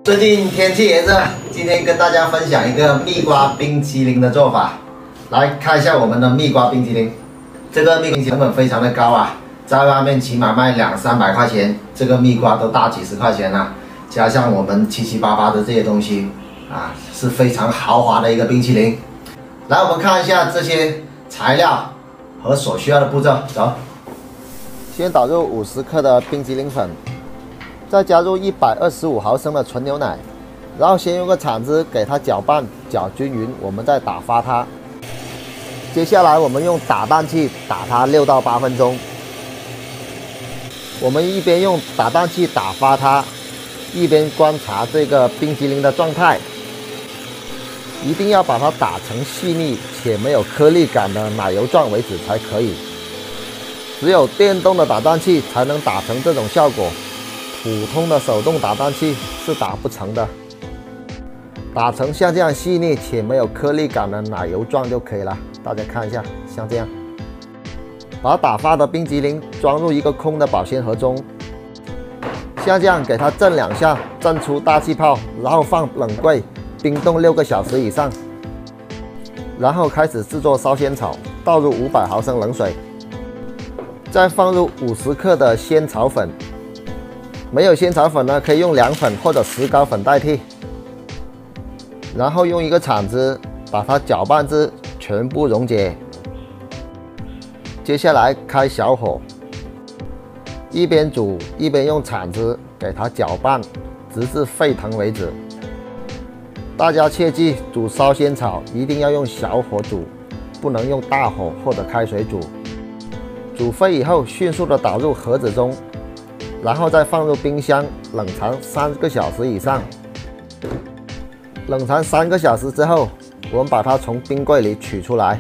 最近天气炎热，今天跟大家分享一个蜜瓜冰淇淋的做法。来看一下我们的蜜瓜冰淇淋，这个蜜冰淇淋成本非常的高啊，在外面起码卖200-300块钱，这个蜜瓜都大几十块钱了，加上我们七七八八的这些东西啊，是非常豪华的一个冰淇淋。来，我们看一下这些材料和所需要的步骤，走。先倒入50克的冰淇淋粉。 再加入125毫升的纯牛奶，然后先用个铲子给它搅拌，搅均匀，我们再打发它。接下来我们用打蛋器打它6到8分钟。我们一边用打蛋器打发它，一边观察这个冰淇淋的状态，一定要把它打成细腻且没有颗粒感的奶油状为止才可以。只有电动的打蛋器才能打成这种效果。 普通的手动打蛋器是打不成的，打成像这样细腻且没有颗粒感的奶油状就可以了。大家看一下，像这样，把打发的冰淇淋装入一个空的保鲜盒中，像这样给它震2下，震出大气泡，然后放冷柜冰冻6个小时以上，然后开始制作烧仙草，倒入500毫升冷水，再放入50克的仙草粉。 没有仙草粉呢，可以用凉粉或者石膏粉代替。然后用一个铲子把它搅拌至全部溶解。接下来开小火，一边煮一边用铲子给它搅拌，直至沸腾为止。大家切记，煮烧仙草一定要用小火煮，不能用大火或者开水煮。煮沸以后，迅速的倒入盒子中。 然后再放入冰箱冷藏3个小时以上。冷藏3个小时之后，我们把它从冰柜里取出来，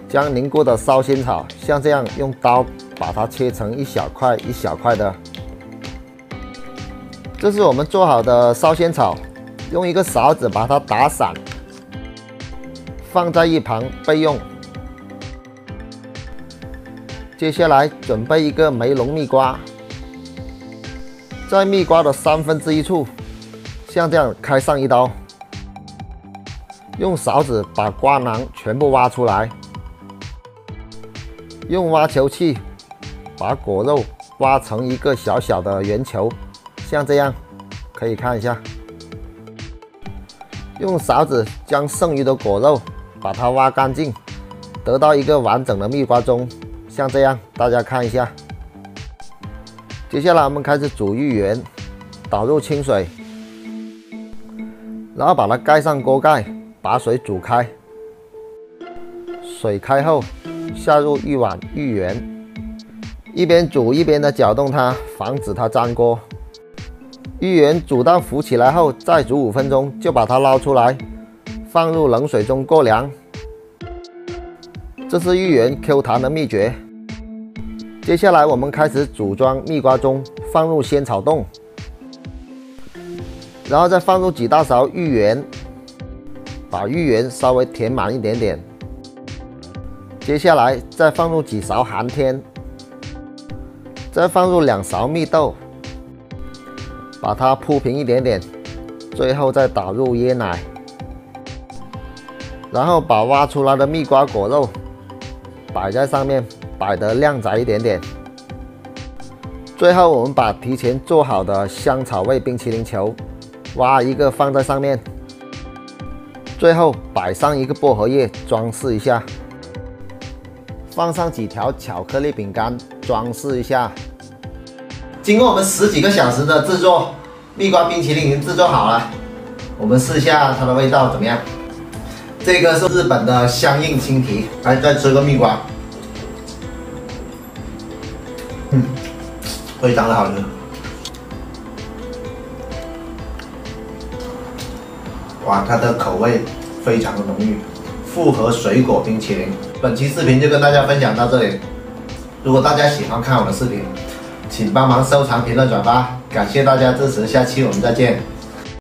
将凝固的烧仙草像这样用刀把它切成一小块一小块的。这是我们做好的烧仙草，用一个勺子把它打散，放在一旁备用。接下来准备一个梅龙蜜瓜。 在蜜瓜的1/3处，像这样开上一刀，用勺子把瓜囊全部挖出来，用挖球器把果肉挖成一个小小的圆球，像这样，可以看一下。用勺子将剩余的果肉把它挖干净，得到一个完整的蜜瓜盅，像这样，大家看一下。 接下来我们开始煮芋圆，倒入清水，然后把它盖上锅盖，把水煮开。水开后，下入1碗芋圆，一边煮一边的搅动它，防止它粘锅。芋圆煮到浮起来后，再煮5分钟，就把它捞出来，放入冷水中过凉。这是芋圆 Q 弹的秘诀。 接下来我们开始组装蜜瓜盅，放入仙草冻，然后再放入几大勺芋圆，把芋圆稍微填满一点点。接下来再放入几勺寒天，再放入2勺蜜豆，把它铺平一点点，最后再打入椰奶，然后把挖出来的蜜瓜果肉摆在上面。 摆得亮仔一点点。最后，我们把提前做好的香草味冰淇淋球挖一个放在上面，最后摆上一个薄荷叶装饰一下，放上几条巧克力饼干装饰一下。经过我们10几个小时的制作，蜜瓜冰淇淋已经制作好了。我们试一下它的味道怎么样？这个是日本的香印青提，来再吃个蜜瓜。 非常的好吃。哇，它的口味非常的浓郁，复合水果冰淇淋。本期视频就跟大家分享到这里。如果大家喜欢看我的视频，请帮忙收藏、评论、转发，感谢大家支持，下期我们再见。